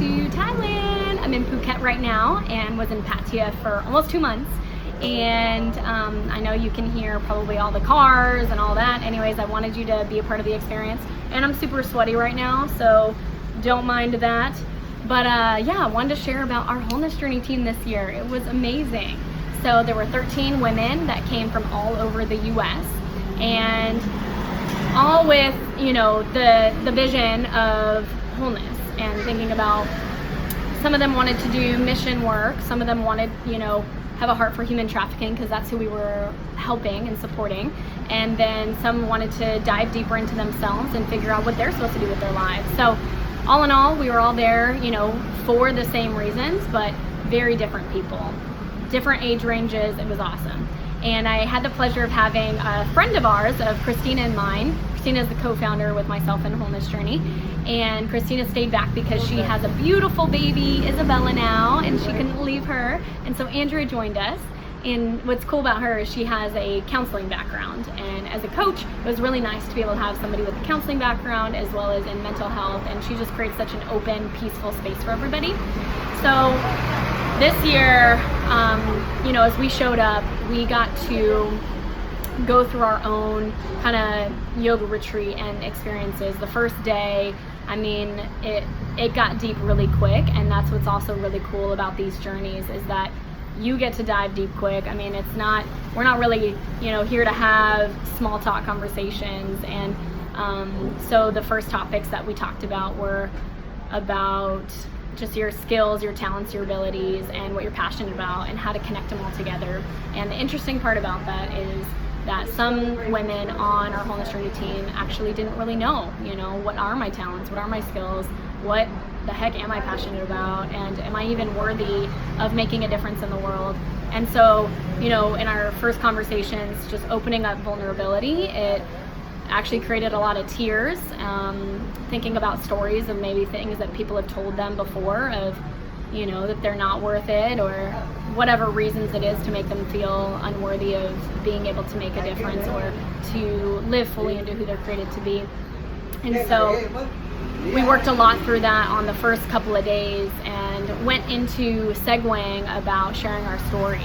to Thailand. I'm in Phuket right now and was in Pattaya for almost 2 months. And I know you can hear probably all the cars and all that. Anyways, I wanted you to be a part of the experience. And I'm super sweaty right now, so don't mind that. But yeah, I wanted to share about our Wholeness Journey team this year. It was amazing. So there were 13 women that came from all over the US, and all with, you know, the vision of wholeness and thinking about, some of them wanted to do mission work, some of them wanted, you know, have a heart for human trafficking because that's who we were helping and supporting, and then some wanted to dive deeper into themselves and figure out what they're supposed to do with their lives. So all in all, we were all there, you know, for the same reasons, but very different people, different age ranges. It was awesome. And I had the pleasure of having a friend of ours, of Christina and mine. Christina is the co-founder with myself in Wholeness Journey. And Christina stayed back because she has a beautiful baby, Isabella, now, and she couldn't leave her. And so Andrea joined us. And what's cool about her is she has a counseling background. And as a coach, it was really nice to be able to have somebody with a counseling background as well as in mental health. And she just creates such an open, peaceful space for everybody. So this year, you know, as we showed up, we got to go through our own kind of yoga retreat and experiences. The first day, I mean, it got deep really quick, and that's what's also really cool about these journeys is that you get to dive deep quick. I mean, we're not really, you know, here to have small talk conversations. And so the first topics that we talked about were about just your skills, your talents, your abilities, and what you're passionate about, and how to connect them all together. And the interesting part about that is that some women on our Wholeness Journey team actually didn't really know, you know, what are my talents, what are my skills, what the heck am I passionate about, and am I even worthy of making a difference in the world? And so, you know, in our first conversations, just opening up vulnerability, it actually created a lot of tears, thinking about stories of maybe things that people have told them before of, you know, that they're not worth it, or whatever reasons it is to make them feel unworthy of being able to make a difference or to live fully into who they're created to be. And so we worked a lot through that on the first couple of days and went into segueing about sharing our story.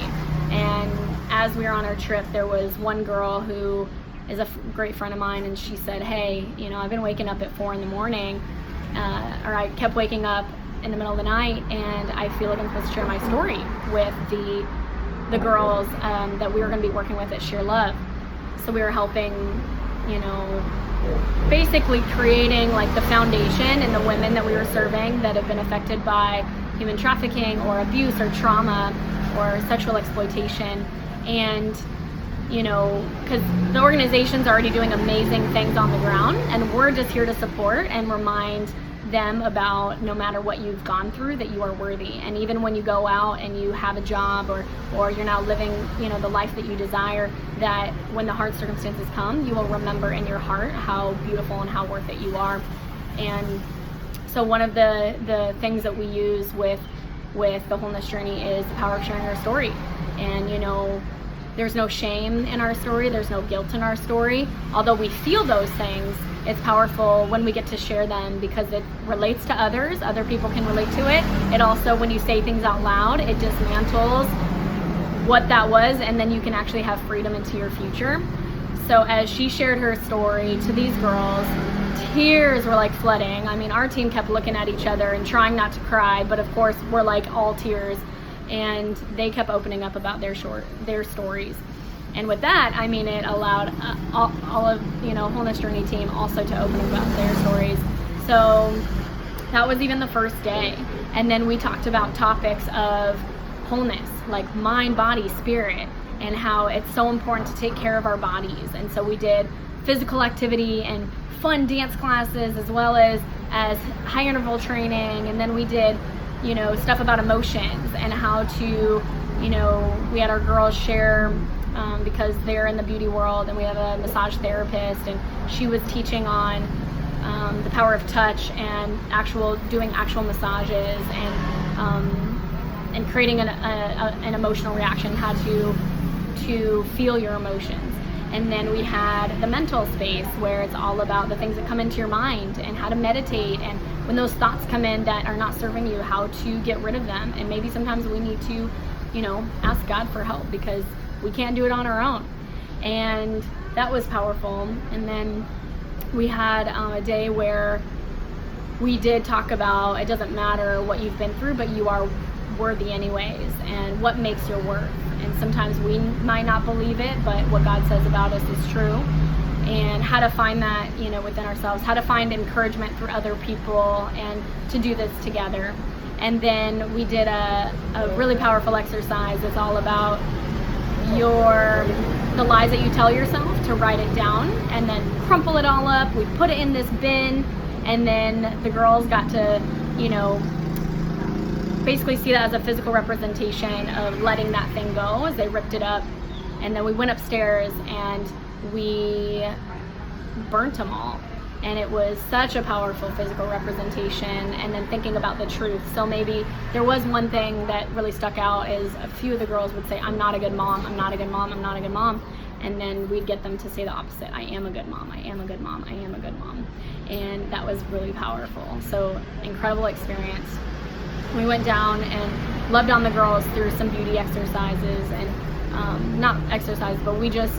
And as we were on our trip, there was one girl who is a great friend of mine, and she said, hey, you know, I've been waking up at 4 in the morning, or I kept waking up in the middle of the night, and I feel like I'm supposed to share my story with the girls that we were going to be working with at Shear Love. So we were helping, you know, basically creating like the foundation in the women that we were serving that have been affected by human trafficking or abuse or trauma or sexual exploitation. And, you know, because the organization's already doing amazing things on the ground, and we're just here to support and remind them about, no matter what you've gone through, that you are worthy. And even when you go out and you have a job or you're now living, you know, the life that you desire, that when the hard circumstances come, you will remember in your heart how beautiful and how worth it you are. And so one of the things that we use with the Wholeness Journey is the power of sharing our story. And, you know, there's no shame in our story, there's no guilt in our story. Although we feel those things, it's powerful when we get to share them because it relates to others, other people can relate to it. It also, when you say things out loud, it dismantles what that was, and then you can actually have freedom into your future. So as she shared her story to these girls, tears were like flooding. I mean, our team kept looking at each other and trying not to cry, but of course we're like all tears. And they kept opening up about their stories. And with that, I mean, it allowed all of, you know, Wholeness Journey team also to open up about their stories. So that was even the first day. And then we talked about topics of wholeness, like mind, body, spirit, and how it's so important to take care of our bodies. And so we did physical activity and fun dance classes, as well as high interval training. And then we did, you know, stuff about emotions and how to, you know, we had our girls share because they're in the beauty world, and we have a massage therapist, and she was teaching on the power of touch and doing actual massages and creating an emotional reaction, how to feel your emotions. And then we had the mental space, where it's all about the things that come into your mind and how to meditate, and when those thoughts come in that are not serving you, how to get rid of them. And maybe sometimes we need to, ask God for help, because we can't do it on our own. And that was powerful. And then we had a day where we did talk about, it doesn't matter what you've been through, but you are worthy anyways, and what makes your worth. And sometimes we might not believe it, but what God says about us is true. And how to find that, within ourselves, how to find encouragement through other people, and to do this together. And then we did a really powerful exercise. It's all about the lies that you tell yourself, to write it down and then crumple it all up. We put it in this bin, and then the girls got to, basically see that as a physical representation of letting that thing go as they ripped it up. And then we went upstairs and we burnt them all. And it was such a powerful physical representation. And then thinking about the truth. So maybe there was one thing that really stuck out, is a few of the girls would say, I'm not a good mom, I'm not a good mom, I'm not a good mom. And then we'd get them to say the opposite. I am a good mom, I am a good mom, I am a good mom. And that was really powerful. So incredible experience. We went down and loved on the girls through some beauty exercises, and not exercise, but we did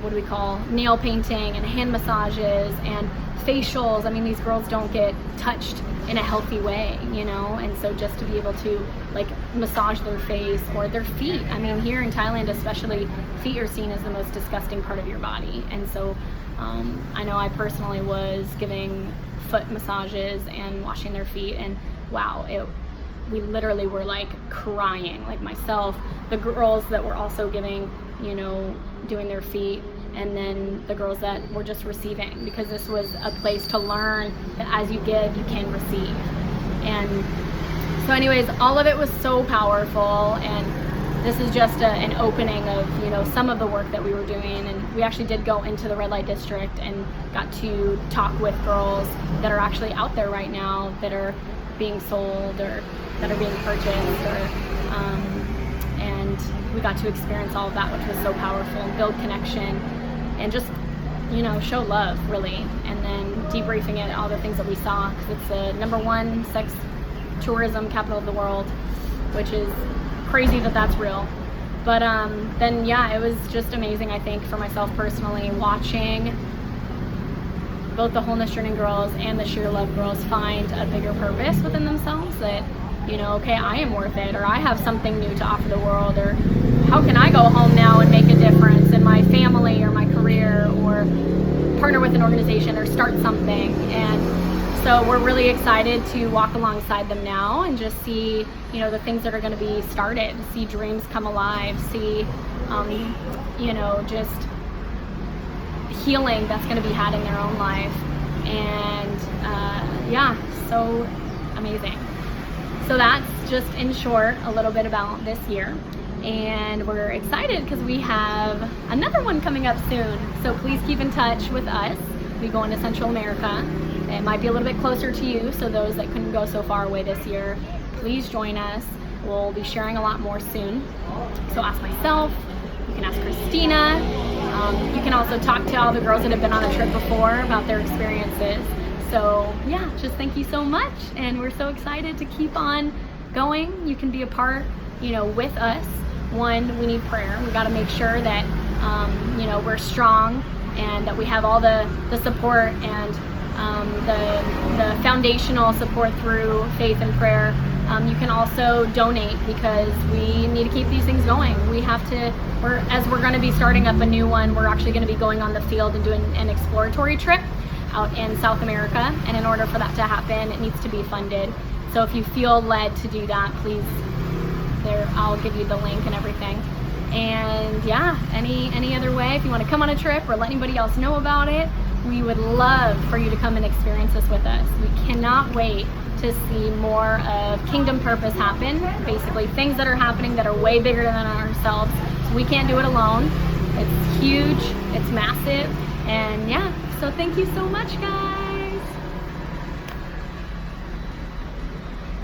what do we call, nail painting and hand massages and facials. I mean, these girls don't get touched in a healthy way, and so just to be able to massage their face or their feet. I mean, here in Thailand especially, feet are seen as the most disgusting part of your body. And so I know I personally was giving foot massages and washing their feet, and wow, we literally were crying, myself, the girls that were also giving, doing their feet, and then the girls that were just receiving, because this was a place to learn that as you give, you can receive. And so anyways, all of it was so powerful, and this is just an opening of, some of the work that we were doing. And we actually did go into the red light district and got to talk with girls that are actually out there right now that are being sold or that are being purchased, and we got to experience all of that, which was so powerful, and build connection and just, show love, really. And then debriefing it, all the things that we saw, because it's the #1 sex tourism capital of the world, which is crazy that that's real. But then yeah, it was just amazing, I think, for myself personally, watching both the Wholeness Journey girls and the Shear Love girls find a bigger purpose within themselves, that okay, I am worth it, or I have something new to offer the world, or how can I go home now and make a difference in my family or my career, or partner with an organization or start something. And so we're really excited to walk alongside them now and just see, the things that are going to be started, see dreams come alive, see, just healing that's going to be had in their own life. And yeah, so amazing. So that's just in short a little bit about this year. And we're excited because we have another one coming up soon. So please keep in touch with us. We go into Central America. It might be a little bit closer to you, so those that couldn't go so far away this year, please join us. We'll be sharing a lot more soon. So ask myself, you can ask Christina. You can also talk to all the girls that have been on the trip before about their experiences. So yeah, just thank you so much, and we're so excited to keep on going. You can be a part, with us. One, we need prayer. We got to make sure that we're strong, and that we have all the support and the foundational support through faith and prayer. You can also donate, because we need to keep these things going. We have to, as we're going to be starting up a new one, we're actually going to be going on the field and doing an exploratory trip out in South America. And in order for that to happen, it needs to be funded. So if you feel led to do that, please, I'll give you the link and everything. And yeah, any other way, if you want to come on a trip or let anybody else know about it, we would love for you to come and experience this with us. We cannot wait to see more of kingdom purpose happen. Basically, things that are happening that are way bigger than ourselves. So we can't do it alone. It's huge, it's massive, and yeah, so thank you so much, guys.